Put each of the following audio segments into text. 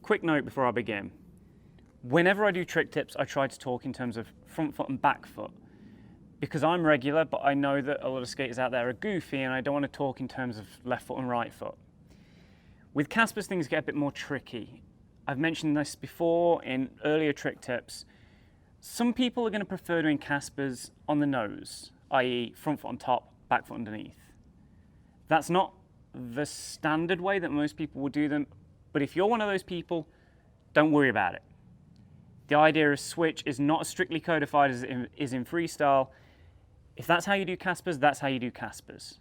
Quick note before I begin. Whenever I do trick tips, I try to talk in terms of front foot and back foot because I'm regular, but I know that a lot of skaters out there are goofy and I don't want to talk in terms of left foot and right foot. With Caspers, things get a bit more tricky. I've mentioned this before in earlier trick tips. Some people are going to prefer doing Caspers on the nose, i.e. front foot on top, back foot underneath. That's not the standard way that most people will do them, but if you're one of those people, don't worry about it. The idea of switch is not as strictly codified as it is in freestyle. If that's how you do Caspers, that's how you do Caspers.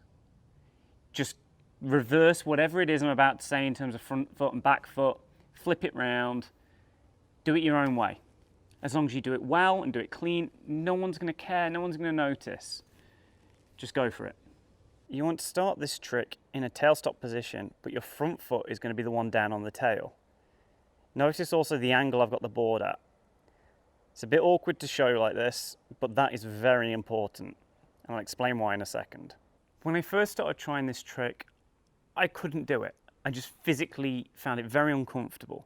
Just reverse whatever it is I'm about to say in terms of front foot and back foot, flip it round, do it your own way. As long as you do it well and do it clean, no one's going to care, no one's going to notice. Just go for it. You want to start this trick in a tailstop position, but your front foot is going to be the one down on the tail. Notice also the angle I've got the board at. It's a bit awkward to show like this, but that is very important. And I'll explain why in a second. When I first started trying this trick, I couldn't do it. I just physically found it very uncomfortable.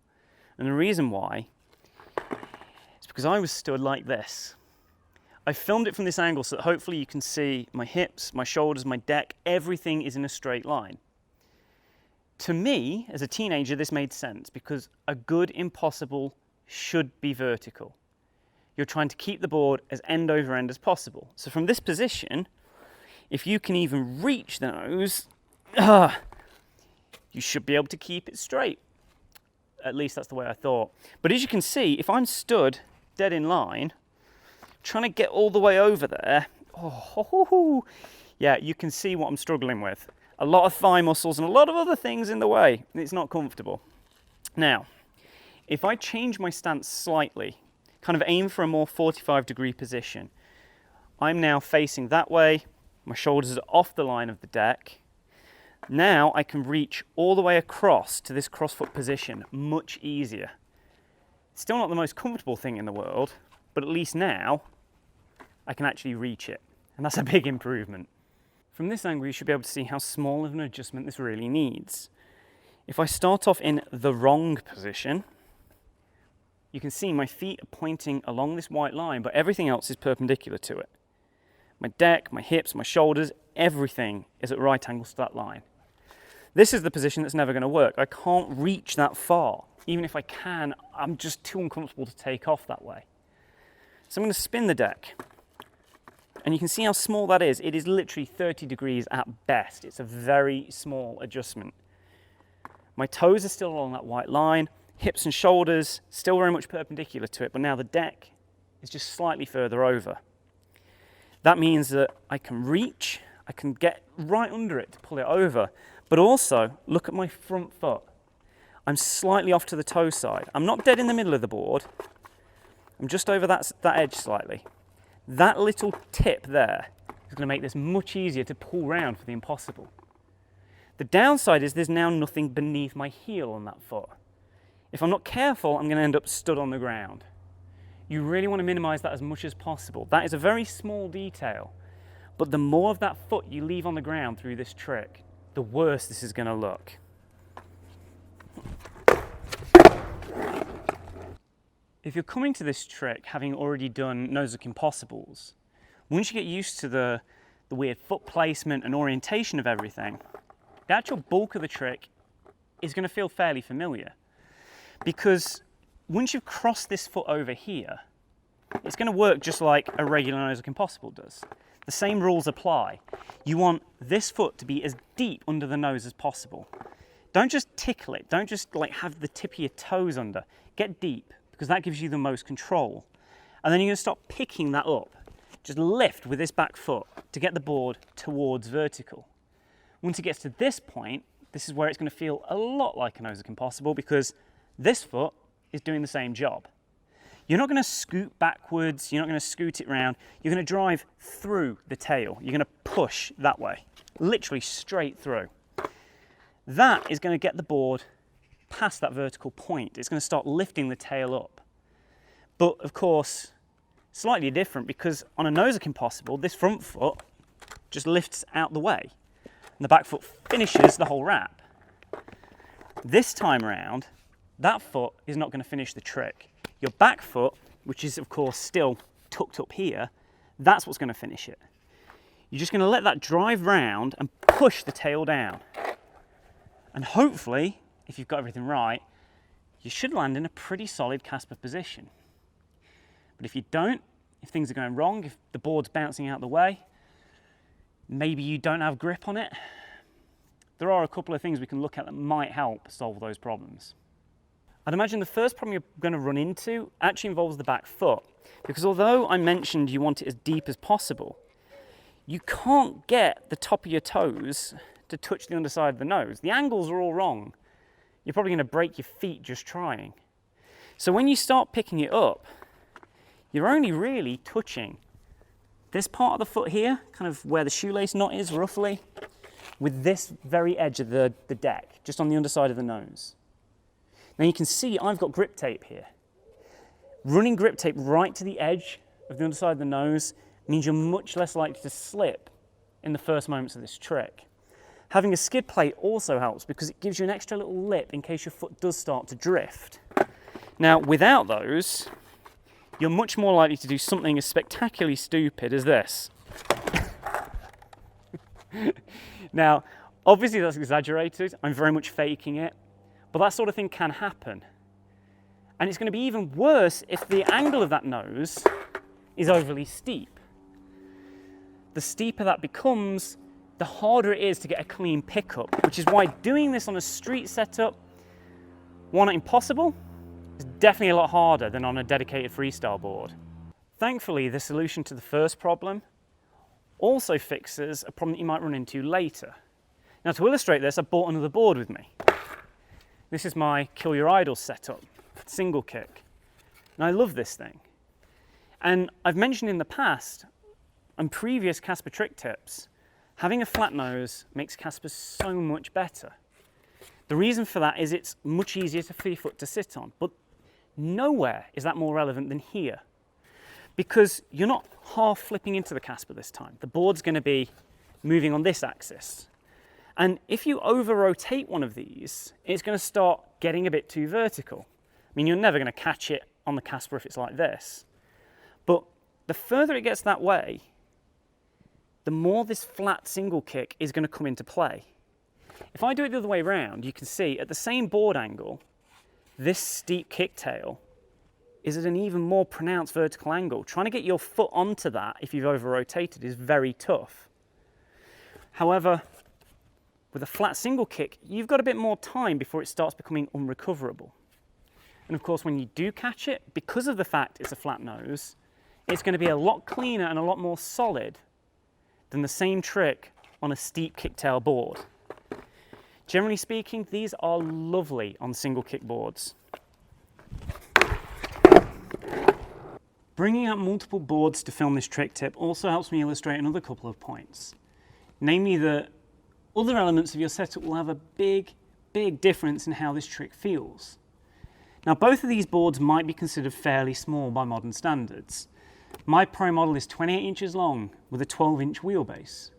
And the reason why is because I was stood like this. I filmed it from this angle so that hopefully you can see my hips, my shoulders, my deck, everything is in a straight line. To me, as a teenager, this made sense because a good impossible should be vertical. You're trying to keep the board as end over end as possible. So from this position, if you can even reach the nose, you should be able to keep it straight. At least that's the way I thought. But as you can see, if I'm stood dead in line, trying to get all the way over there, yeah, you can see what I'm struggling with. A lot of thigh muscles and a lot of other things in the way. It's not comfortable. Now, if I change my stance slightly, kind of aim for a more 45-degree position, I'm now facing that way, my shoulders are off the line of the deck. Now I can reach all the way across to this crossfoot position much easier. It's still not the most comfortable thing in the world, but at least now I can actually reach it, and that's a big improvement. From this angle, you should be able to see how small of an adjustment this really needs. If I start off in the wrong position, you can see my feet are pointing along this white line, but everything else is perpendicular to it. My deck, my hips, my shoulders, everything is at right angles to that line. This is the position that's never going to work. I can't reach that far. Even if I can, I'm just too uncomfortable to take off that way. So I'm going to spin the deck. And you can see how small that is. It is literally 30 degrees at best. It's a very small adjustment. My toes are still along that white line. Hips and shoulders still very much perpendicular to it, but now the deck is just slightly further over. That means that I can reach, I can get right under it to pull it over, but also look at my front foot. I'm slightly off to the toe side. I'm not dead in the middle of the board. I'm just over that edge slightly. That little tip there is going to make this much easier to pull round for the impossible. The downside is there's now nothing beneath my heel on that foot. If I'm not careful, I'm going to end up stood on the ground. You really want to minimize that as much as possible. That is a very small detail, but the more of that foot you leave on the ground through this trick, the worse this is going to look. If you're coming to this trick having already done nose-hook impossibles, once you get used to the weird foot placement and orientation of everything, the actual bulk of the trick is going to feel fairly familiar. Because once you've crossed this foot over here, it's going to work just like a regular nose-hook impossible does. The same rules apply. You want this foot to be as deep under the nose as possible. Don't just tickle it. Don't just like have the tip of your toes under. Get deep, because that gives you the most control. And then you're going to start picking that up. Just lift with this back foot to get the board towards vertical. Once it gets to this point, this is where it's going to feel a lot like a nose-hook impossible because this foot is doing the same job. You're not going to scoot backwards, you're not going to scoot it round, you're going to drive through the tail. You're going to push that way, literally straight through. That is going to get the board past that vertical point. It's going to start lifting the tail up. But of course, slightly different because on a nose-hook impossible, this front foot just lifts out the way and the back foot finishes the whole wrap. This time around, that foot is not going to finish the trick. Your back foot, which is of course still tucked up here, that's what's going to finish it. You're just going to let that drive round and push the tail down. And hopefully, if you've got everything right, you should land in a pretty solid Casper position. But if you don't, if things are going wrong, if the board's bouncing out the way, maybe you don't have grip on it, there are a couple of things we can look at that might help solve those problems. I'd imagine the first problem you're going to run into actually involves the back foot, because although I mentioned you want it as deep as possible, you can't get the top of your toes to touch the underside of the nose. The angles are all wrong. You're probably going to break your feet just trying. So when you start picking it up, you're only really touching this part of the foot here, kind of where the shoelace knot is roughly, with this very edge of the deck, just on the underside of the nose. Now you can see I've got grip tape here. Running grip tape right to the edge of the underside of the nose means you're much less likely to slip in the first moments of this trick. Having a skid plate also helps because it gives you an extra little lip in case your foot does start to drift. Now without those, you're much more likely to do something as spectacularly stupid as this. Now, obviously that's exaggerated. I'm very much faking it, but that sort of thing can happen. And it's going to be even worse if the angle of that nose is overly steep. The steeper that becomes, the harder it is to get a clean pickup, which is why doing this on a street setup, while not impossible, is definitely a lot harder than on a dedicated freestyle board. Thankfully, the solution to the first problem also fixes a problem that you might run into later. Now to illustrate this, I brought another board with me. This is my Kill Your Idols setup, single kick. And I love this thing. And I've mentioned in the past, on previous Casper trick tips, having a flat nose makes Casper so much better. The reason for that is it's much easier for your foot to sit on, but nowhere is that more relevant than here. Because you're not half flipping into the Casper this time. The board's going to be moving on this axis. And if you over-rotate one of these, it's going to start getting a bit too vertical. I mean, you're never going to catch it on the Casper if it's like this. But the further it gets that way, the more this flat single kick is going to come into play. If I do it the other way around, you can see at the same board angle, this steep kick tail is at an even more pronounced vertical angle. Trying to get your foot onto that if you've over-rotated is very tough. However, with a flat single kick, you've got a bit more time before it starts becoming unrecoverable. And of course, when you do catch it, because of the fact it's a flat nose, it's going to be a lot cleaner and a lot more solid than the same trick on a steep kicktail board. Generally speaking, these are lovely on single kick boards. Bringing out multiple boards to film this trick tip also helps me illustrate another couple of points. Namely that other elements of your setup will have a big difference in how this trick feels. Now both of these boards might be considered fairly small by modern standards. My Pro model is 28 inches long with a 12-inch wheelbase.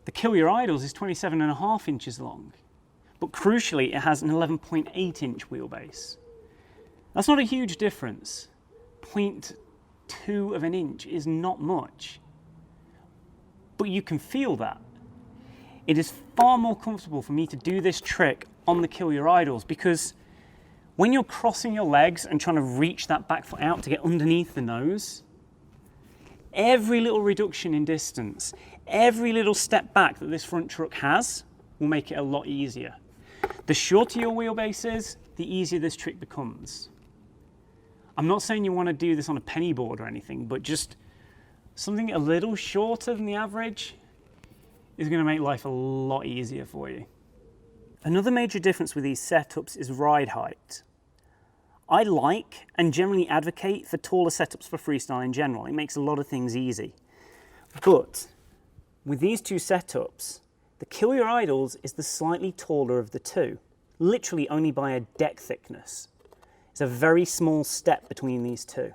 The Kill Your Idols is 27.5 inches long, but crucially it has an 11.8-inch wheelbase. That's not a huge difference. 0.2 of an inch is not much, but you can feel that. It is far more comfortable for me to do this trick on the Kill Your Idols because when you're crossing your legs and trying to reach that back foot out to get underneath the nose, every little reduction in distance, every little step back that this front truck has will make it a lot easier. The shorter your wheelbase is, the easier this trick becomes. I'm not saying you want to do this on a penny board or anything, but just something a little shorter than the average is going to make life a lot easier for you. Another major difference with these setups is ride height. I like and generally advocate for taller setups for freestyle in general. It makes a lot of things easy. But with these two setups, the Kill Your Idols is the slightly taller of the two, literally only by a deck thickness. It's a very small step between these two.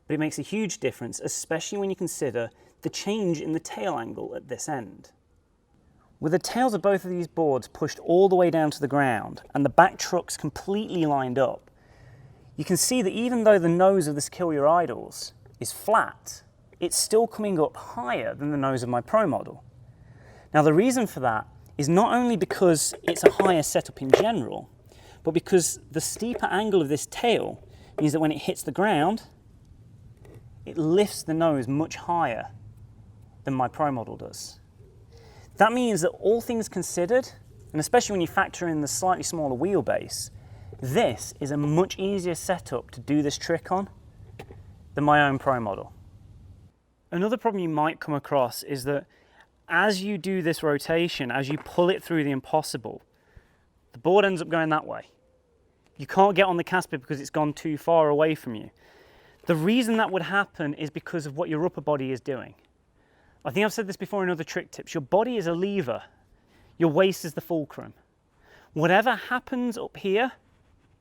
But it makes a huge difference, especially when you consider the change in the tail angle at this end. With the tails of both of these boards pushed all the way down to the ground and the back trucks completely lined up, you can see that even though the nose of this Kill Your Idols is flat, it's still coming up higher than the nose of my Pro model. Now the reason for that is not only because it's a higher setup in general, but because the steeper angle of this tail means that when it hits the ground, it lifts the nose much higher than my Pro model does. That means that all things considered, and especially when you factor in the slightly smaller wheelbase, this is a much easier setup to do this trick on than my own Pro model. Another problem you might come across is that as you do this rotation, as you pull it through the impossible, the board ends up going that way. You can't get on the Casper because it's gone too far away from you. The reason that would happen is because of what your upper body is doing. I think I've said this before in other trick tips. Your body is a lever. Your waist is the fulcrum. Whatever happens up here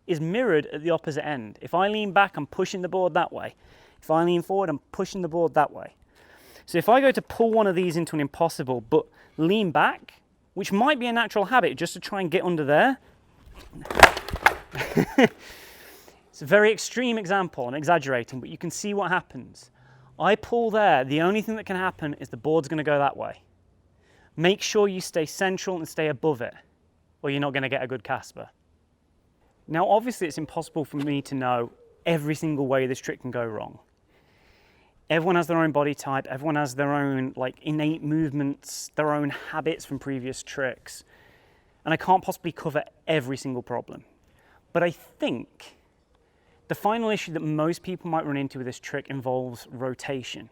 is mirrored at the opposite end. If I lean back, I'm pushing the board that way. If I lean forward, I'm pushing the board that way. So if I go to pull one of these into an impossible, but lean back, which might be a natural habit just to try and get under there. It's a very extreme example, I'm exaggerating, but you can see what happens. I pull there, the only thing that can happen is the board's going to go that way. Make sure you stay central and stay above it, or you're not going to get a good Casper. Now obviously it's impossible for me to know every single way this trick can go wrong. Everyone has their own body type, everyone has their own innate movements, their own habits from previous tricks, and I can't possibly cover every single problem. But I think the final issue that most people might run into with this trick involves rotation.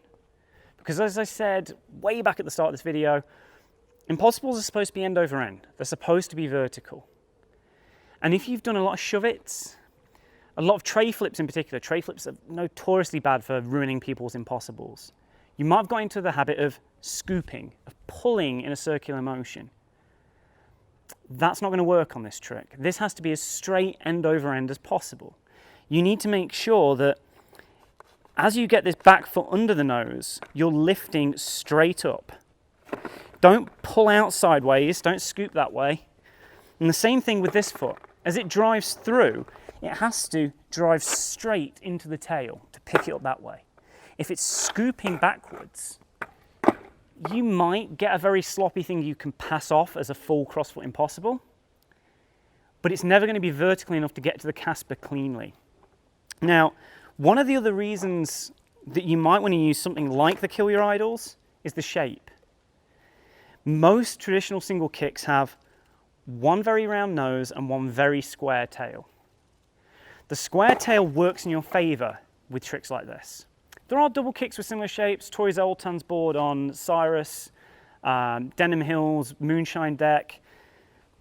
Because as I said way back at the start of this video, impossibles are supposed to be end over end. They're supposed to be vertical. And if you've done a lot of shove-its, a lot of tray flips in particular, tray flips are notoriously bad for ruining people's impossibles. You might have got into the habit of scooping, of pulling in a circular motion. That's not going to work on this trick. This has to be as straight end over end as possible. You need to make sure that as you get this back foot under the nose, you're lifting straight up. Don't pull out sideways, don't scoop that way. And the same thing with this foot. As it drives through, it has to drive straight into the tail to pick it up that way. If it's scooping backwards, you might get a very sloppy thing you can pass off as a full crossfoot impossible, but it's never going to be vertical enough to get to the Casper cleanly. Now, one of the other reasons that you might want to use something like the Kill Your Idols is the shape. Most traditional single kicks have one very round nose and one very square tail. The square tail works in your favor with tricks like this. There are double kicks with similar shapes. Tori Zoltan's board on Cyrus, Denham Hills, Moonshine Deck.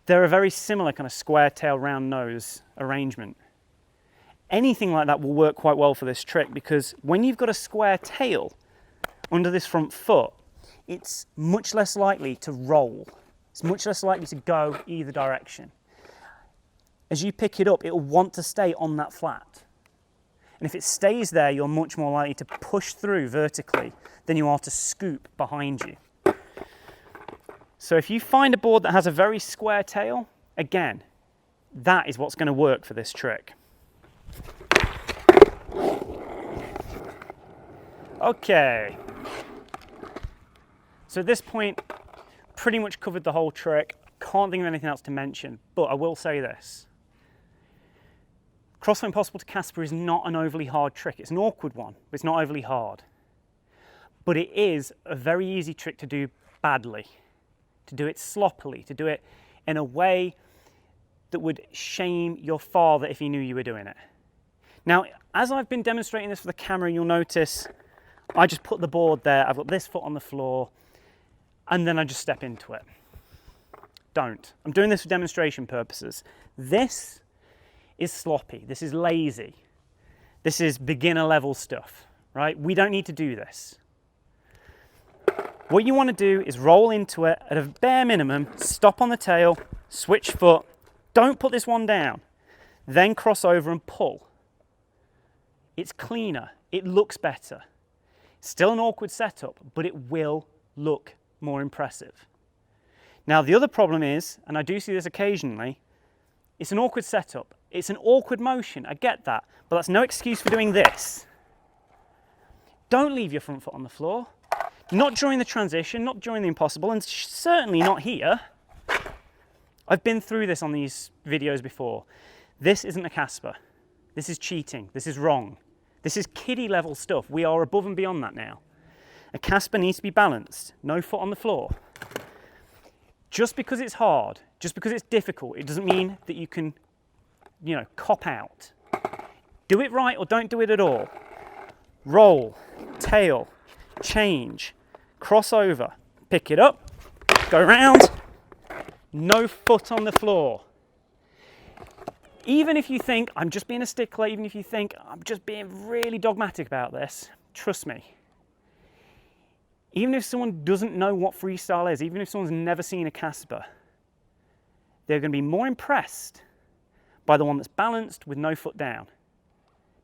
They're a very similar kind of square tail, round nose arrangement. Anything like that will work quite well for this trick because when you've got a square tail under this front foot, it's much less likely to roll. It's much less likely to go either direction. As you pick it up, it'll want to stay on that flat. And if it stays there, you're much more likely to push through vertically than you are to scoop behind you. So if you find a board that has a very square tail, again, that is what's going to work for this trick. Okay. So at this point, pretty much covered the whole trick. Can't think of anything else to mention, but I will say this. Crossfoot Impossible to Casper is not an overly hard trick. It's an awkward one, but it's not overly hard. But it is a very easy trick to do badly, to do it sloppily, to do it in a way that would shame your father if he knew you were doing it. Now, as I've been demonstrating this for the camera, you'll notice I just put the board there, I've got this foot on the floor, and then I just step into it. Don't. I'm doing this for demonstration purposes. This is sloppy, this is lazy, this is beginner level stuff, right? We don't need to do this. What you want to do is roll into it at a bare minimum, stop on the tail, switch foot, don't put this one down, then cross over and pull. It's cleaner, it looks better. Still an awkward setup, but it will look more impressive. Now the other problem is, and I do see this occasionally, it's an awkward setup. It's an awkward motion, I get that, but that's no excuse for doing this. Don't leave your front foot on the floor. Not during the transition, not during the impossible, and certainly not here. I've been through this on these videos before. This isn't a Casper. This is cheating. This is wrong. This is kiddie level stuff. We are above and beyond that now. A Casper needs to be balanced. No foot on the floor. Just because it's hard, just because it's difficult, it doesn't mean that you can, you know, cop out. Do it right or don't do it at all. Roll, tail, change, cross over, pick it up, go round, no foot on the floor. Even if you think, I'm just being a stickler, even if you think, I'm just being really dogmatic about this, trust me. Even if someone doesn't know what freestyle is, even if someone's never seen a Casper, they're going to be more impressed by the one that's balanced with no foot down.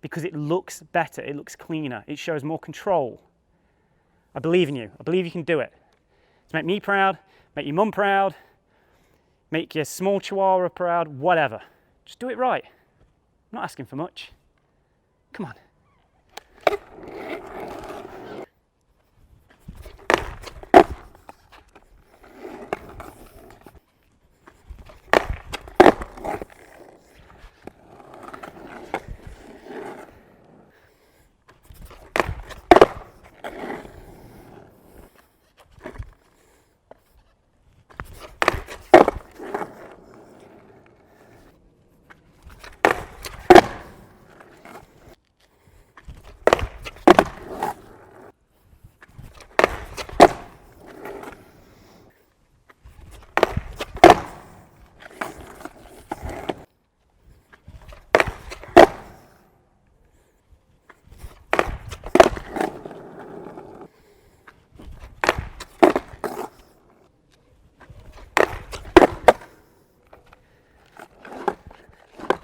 Because it looks better, it looks cleaner, it shows more control. I believe in you, I believe you can do it. To make me proud, make your mum proud, make your small chihuahua proud, whatever. Just do it right. I'm not asking for much. Come on.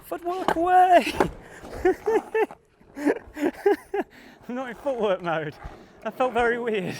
Footwork away! I'm not in footwork mode. That felt very weird.